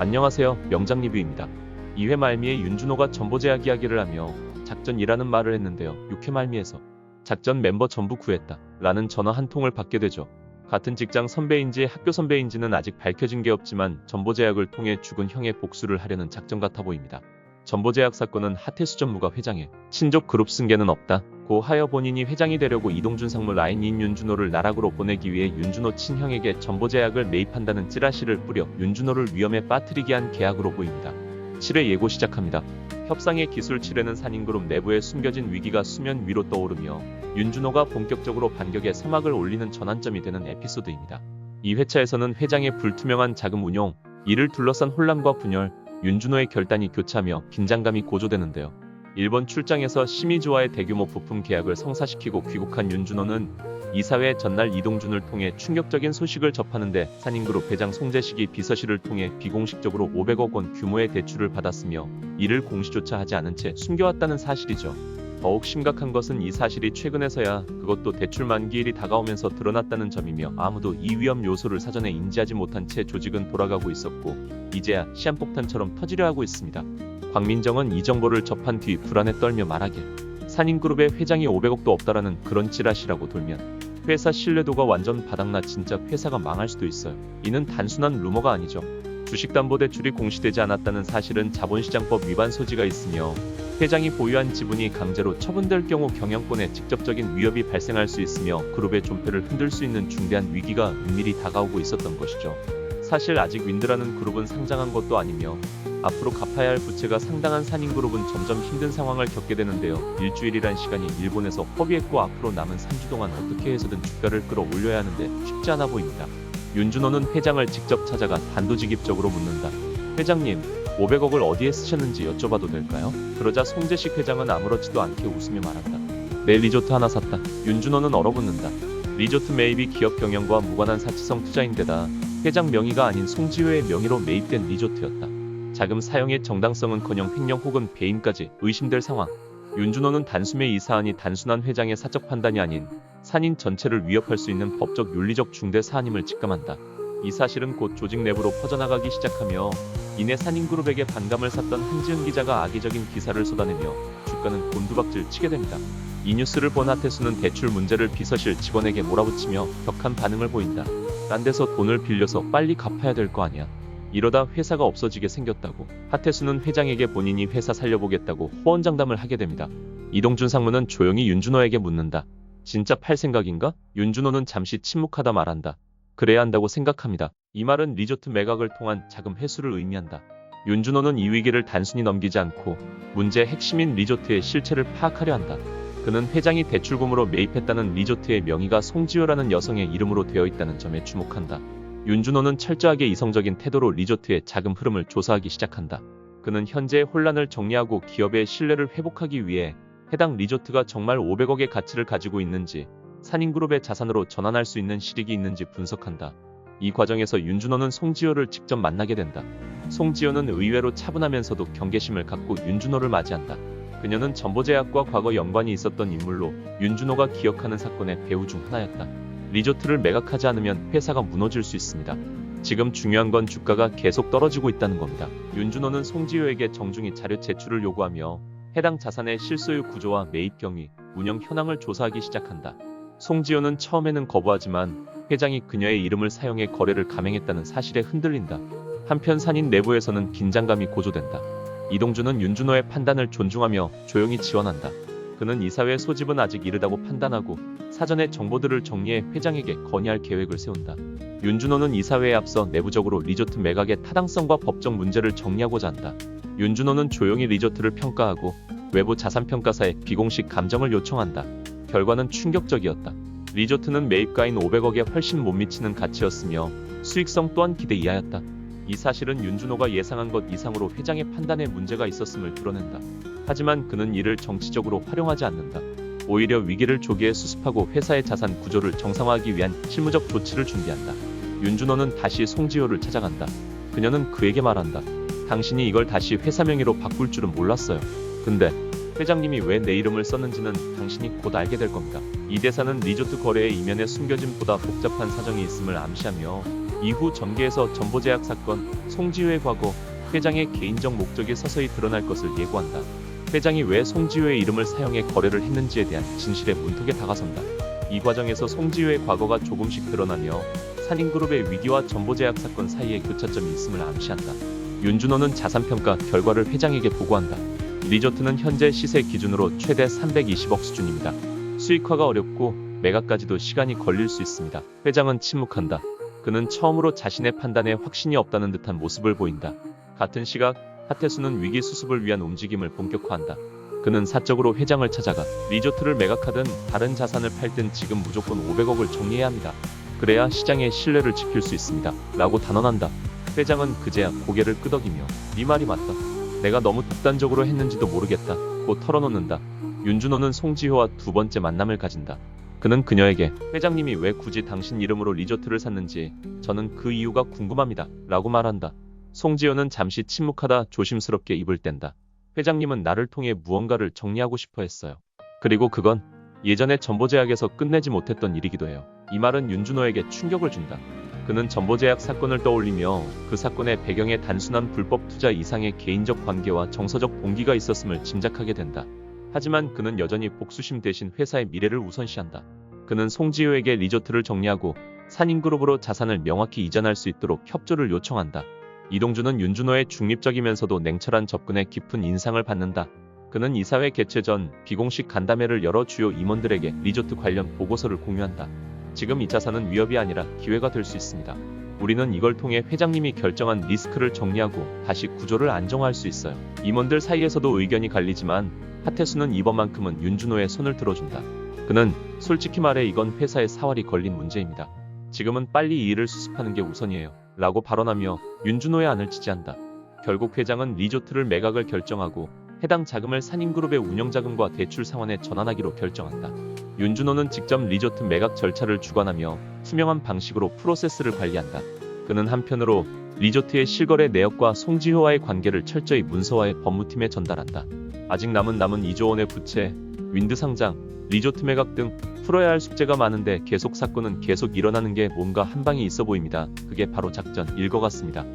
안녕하세요. 명장 리뷰입니다. 2회 말미에 윤준호가 전보제약 이야기를 하며 작전이라는 말을 했는데요. 6회 말미에서 작전 멤버 전부 구했다 라는 전화 한 통을 받게 되죠. 같은 직장 선배인지 학교 선배인지는 아직 밝혀진 게 없지만 전보제약을 통해 죽은 형의 복수를 하려는 작전 같아 보입니다. 전보제약 사건은 하태수 전무가 회장의 친족 그룹 승계는 없다 고 하여 본인이 회장이 되려고 이동준 상무 라인인 윤준호를 나락으로 보내기 위해 윤준호 친형에게 전보제약을 매입한다는 찌라시를 뿌려 윤준호를 위험에 빠뜨리게 한 계약으로 보입니다. 7회 예고 시작합니다. 협상의 기술 7회는 산인그룹 내부에 숨겨진 위기가 수면 위로 떠오르며 윤준호가 본격적으로 반격에 서막을 올리는 전환점이 되는 에피소드입니다. 이 회차에서는 회장의 불투명한 자금 운용, 이를 둘러싼 혼란과 분열, 윤준호의 결단이 교차하며 긴장감이 고조되는데요. 일본 출장에서 시미즈와의 대규모 부품 계약을 성사시키고 귀국한 윤준호는 이사회 전날 이동준을 통해 충격적인 소식을 접하는데 산인그룹 회장 송재식이 비서실을 통해 비공식적으로 500억 원 규모의 대출을 받았으며 이를 공시조차 하지 않은 채 숨겨왔다는 사실이죠. 더욱 심각한 것은 이 사실이 최근에서야 그것도 대출 만기일이 다가오면서 드러났다는 점이며 아무도 이 위험 요소를 사전에 인지하지 못한 채 조직은 돌아가고 있었고 이제야 시한폭탄처럼 터지려 하고 있습니다. 곽민정은 이 정보를 접한 뒤 불안에 떨며 말하길 산인그룹의 회장이 500억도 없다라는 그런 찌라시라고 돌면 회사 신뢰도가 완전 바닥나 진짜 회사가 망할 수도 있어요. 이는 단순한 루머가 아니죠. 주식담보대출이 공시되지 않았다는 사실은 자본시장법 위반 소지가 있으며 회장이 보유한 지분이 강제로 처분될 경우 경영권에 직접적인 위협이 발생할 수 있으며 그룹의 존폐를 흔들 수 있는 중대한 위기가 은밀히 다가오고 있었던 것이죠. 사실 아직 윈드라는 그룹은 상장한 것도 아니며 앞으로 갚아야 할 부채가 상당한 산인그룹은 점점 힘든 상황을 겪게 되는데요. 일주일이란 시간이 일본에서 허비했고 앞으로 남은 3주 동안 어떻게 해서든 주가를 끌어올려야 하는데 쉽지 않아 보입니다. 윤준호는 회장을 직접 찾아가 단도직입적으로 묻는다. 회장님, 500억을 어디에 쓰셨는지 여쭤봐도 될까요? 그러자 송재식 회장은 아무렇지도 않게 웃으며 말한다. 내 리조트 하나 샀다. 윤준호는 얼어붙는다. 리조트 매입이 기업 경영과 무관한 사치성 투자인데다 회장 명의가 아닌 송지효의 명의로 매입된 리조트였다. 자금 사용의 정당성은커녕 횡령 혹은 배임까지 의심될 상황. 윤준호는 단숨에 이 사안이 단순한 회장의 사적 판단이 아닌 산인 전체를 위협할 수 있는 법적 윤리적 중대 사안임을 직감한다. 이 사실은 곧 조직 내부로 퍼져나가기 시작하며 이내 산인그룹에게 반감을 샀던 한지은 기자가 악의적인 기사를 쏟아내며 주가는 곤두박질 치게 됩니다. 이 뉴스를 본 하태수는 대출 문제를 비서실 직원에게 몰아붙이며 격한 반응을 보인다. 딴 데서 돈을 빌려서 빨리 갚아야 될 거 아니야. 이러다 회사가 없어지게 생겼다고. 하태수는 회장에게 본인이 회사 살려보겠다고 호언장담을 하게 됩니다. 이동준 상무는 조용히 윤준호에게 묻는다. 진짜 팔 생각인가? 윤준호는 잠시 침묵하다 말한다. 그래야 한다고 생각합니다. 이 말은 리조트 매각을 통한 자금 회수를 의미한다. 윤준호는 이 위기를 단순히 넘기지 않고 문제의 핵심인 리조트의 실체를 파악하려 한다. 그는 회장이 대출금으로 매입했다는 리조트의 명의가 송지효라는 여성의 이름으로 되어 있다는 점에 주목한다. 윤준호는 철저하게 이성적인 태도로 리조트의 자금 흐름을 조사하기 시작한다. 그는 현재의 혼란을 정리하고 기업의 신뢰를 회복하기 위해 해당 리조트가 정말 500억의 가치를 가지고 있는지 산인그룹의 자산으로 전환할 수 있는 실익이 있는지 분석한다. 이 과정에서 윤준호는 송지효를 직접 만나게 된다. 송지효는 의외로 차분하면서도 경계심을 갖고 윤준호를 맞이한다. 그녀는 전보제약과 과거 연관이 있었던 인물로 윤준호가 기억하는 사건의 배우 중 하나였다. 리조트를 매각하지 않으면 회사가 무너질 수 있습니다. 지금 중요한 건 주가가 계속 떨어지고 있다는 겁니다. 윤준호는 송지효에게 정중히 자료 제출을 요구하며 해당 자산의 실소유 구조와 매입 경위, 운영 현황을 조사하기 시작한다. 송지효는 처음에는 거부하지만 회장이 그녀의 이름을 사용해 거래를 감행했다는 사실에 흔들린다. 한편 산인 내부에서는 긴장감이 고조된다. 이동준은 윤준호의 판단을 존중하며 조용히 지원한다. 그는 이사회 소집은 아직 이르다고 판단하고 사전에 정보들을 정리해 회장에게 건의할 계획을 세운다. 윤준호는 이사회에 앞서 내부적으로 리조트 매각의 타당성과 법적 문제를 정리하고자 한다. 윤준호는 조용히 리조트를 평가하고 외부 자산평가사에 비공식 감정을 요청한다. 결과는 충격적이었다. 리조트는 매입가인 500억에 훨씬 못 미치는 가치였으며 수익성 또한 기대 이하였다. 이 사실은 윤준호가 예상한 것 이상으로 회장의 판단에 문제가 있었음을 드러낸다. 하지만 그는 이를 정치적으로 활용하지 않는다. 오히려 위기를 조기에 수습하고 회사의 자산 구조를 정상화하기 위한 실무적 조치를 준비한다. 윤준호는 다시 송지효를 찾아간다. 그녀는 그에게 말한다. 당신이 이걸 다시 회사 명의로 바꿀 줄은 몰랐어요. 근데 회장님이 왜 내 이름을 썼는지는 당신이 곧 알게 될 겁니다. 이 대사는 리조트 거래의 이면에 숨겨진 보다 복잡한 사정이 있음을 암시하며 이후 전개에서 전보제약 사건, 송지효의 과거, 회장의 개인적 목적이 서서히 드러날 것을 예고한다. 회장이 왜 송지효의 이름을 사용해 거래를 했는지에 대한 진실의 문턱에 다가선다. 이 과정에서 송지효의 과거가 조금씩 드러나며 산인그룹의 위기와 전보제약 사건 사이에 교차점이 있음을 암시한다. 윤준호는 자산평가 결과를 회장에게 보고한다. 리조트는 현재 시세 기준으로 최대 320억 수준입니다. 수익화가 어렵고 매각까지도 시간이 걸릴 수 있습니다. 회장은 침묵한다. 그는 처음으로 자신의 판단에 확신이 없다는 듯한 모습을 보인다. 같은 시각 하태수는 위기 수습을 위한 움직임을 본격화한다. 그는 사적으로 회장을 찾아가 리조트를 매각하든 다른 자산을 팔든 지금 무조건 500억을 정리해야 합니다. 그래야 시장의 신뢰를 지킬 수 있습니다. 라고 단언한다. 회장은 그제야 고개를 끄덕이며 네 말이 맞다. 내가 너무 독단적으로 했는지도 모르겠다. 고 털어놓는다. 윤준호는 송지효와 두 번째 만남을 가진다. 그는 그녀에게 회장님이 왜 굳이 당신 이름으로 리조트를 샀는지 저는 그 이유가 궁금합니다. 라고 말한다. 송지효는 잠시 침묵하다 조심스럽게 입을 뗀다. 회장님은 나를 통해 무언가를 정리하고 싶어 했어요. 그리고 그건 예전에 전보제약에서 끝내지 못했던 일이기도 해요. 이 말은 윤준호에게 충격을 준다. 그는 전보제약 사건을 떠올리며 그 사건의 배경에 단순한 불법 투자 이상의 개인적 관계와 정서적 동기가 있었음을 짐작하게 된다. 하지만 그는 여전히 복수심 대신 회사의 미래를 우선시한다. 그는 송지효에게 리조트를 정리하고 산인그룹으로 자산을 명확히 이전할 수 있도록 협조를 요청한다. 이동준은 윤준호의 중립적이면서도 냉철한 접근에 깊은 인상을 받는다. 그는 이사회 개최 전 비공식 간담회를 열어 주요 임원들에게 리조트 관련 보고서를 공유한다. 지금 이 자산은 위협이 아니라 기회가 될 수 있습니다. 우리는 이걸 통해 회장님이 결정한 리스크를 정리하고 다시 구조를 안정화할 수 있어요. 임원들 사이에서도 의견이 갈리지만 하태수는 이번만큼은 윤준호의 손을 들어준다. 그는 솔직히 말해 이건 회사의 사활이 걸린 문제입니다. 지금은 빨리 이 일을 수습하는 게 우선이에요. 라고 발언하며 윤준호의 안을 지지한다. 결국 회장은 리조트를 매각을 결정하고 해당 자금을 산인그룹의 운영자금과 대출 상환에 전환하기로 결정한다. 윤준호는 직접 리조트 매각 절차를 주관하며 투명한 방식으로 프로세스를 관리한다. 그는 한편으로 리조트의 실거래 내역과 송지효와의 관계를 철저히 문서화해 법무팀에 전달한다. 아직 남은 2조 원의 부채, 윈드 상장, 리조트 매각 등 풀어야 할 숙제가 많은데 계속 사건은 계속 일어나는 게 뭔가 한방이 있어 보입니다. 그게 바로 작전 1것 같습니다.